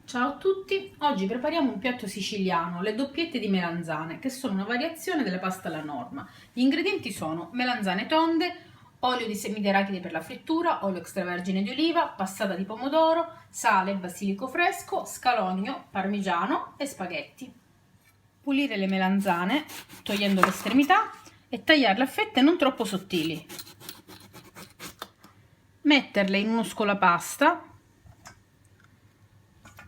Ciao a tutti, oggi prepariamo un piatto siciliano, le doppiette di melanzane, che sono una variazione della pasta alla norma. Gli ingredienti sono melanzane tonde, olio di semi d'arachidi per la frittura, olio extravergine di oliva, passata di pomodoro, sale, basilico fresco, scalogno, parmigiano e spaghetti. Pulire le melanzane togliendo l'estremità e tagliarle a fette non troppo sottili. Metterle in uno scolapasta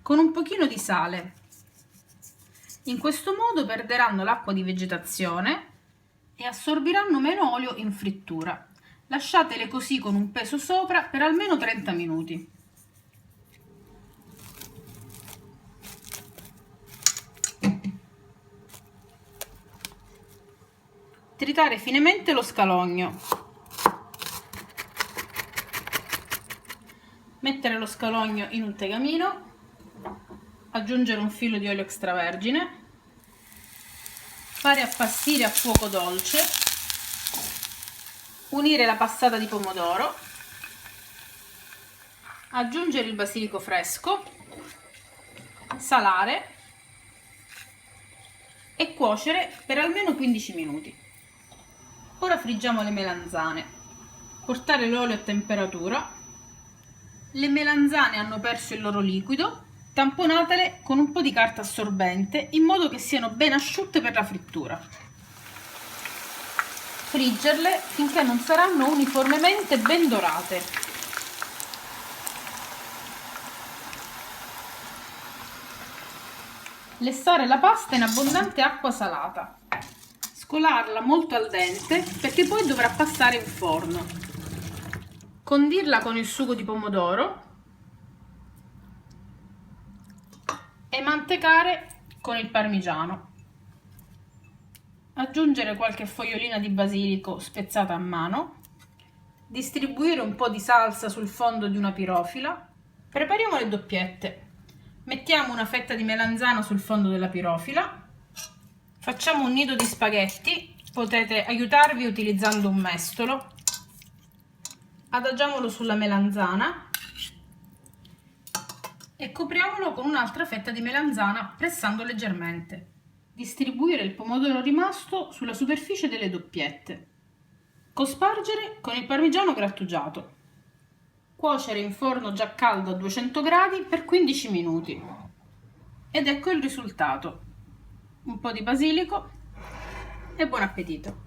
con un pochino di sale. In questo modo perderanno l'acqua di vegetazione e assorbiranno meno olio in frittura. Lasciatele così con un peso sopra per almeno 30 minuti. Tritare finemente lo scalogno. Mettere lo scalogno in un tegamino. Aggiungere un filo di olio extravergine, fare appastire a fuoco dolce, unire la passata di pomodoro, aggiungere il basilico fresco, salare e cuocere per almeno 15 minuti. Ora friggiamo le melanzane, portare l'olio a temperatura. Le melanzane hanno perso il loro liquido. Tamponatele con un po' di carta assorbente in modo che siano ben asciutte per la frittura. Friggerle finché non saranno uniformemente ben dorate. Lessare la pasta in abbondante acqua salata. Scolarla molto al dente perché poi dovrà passare in forno. Condirla con il sugo di pomodoro e mantecare con il parmigiano. Aggiungere qualche fogliolina di basilico spezzata a mano. Distribuire un po' di salsa sul fondo di una pirofila. Prepariamo le doppiette. Mettiamo una fetta di melanzana sul fondo della pirofila. Facciamo un nido di spaghetti. Potete aiutarvi utilizzando un mestolo. Adagiamolo sulla melanzana e copriamolo con un'altra fetta di melanzana pressando leggermente. Distribuire il pomodoro rimasto sulla superficie delle doppiette. Cospargere con il parmigiano grattugiato. Cuocere in forno già caldo a 200 gradi per 15 minuti. Ed ecco il risultato. Un po' di basilico e buon appetito!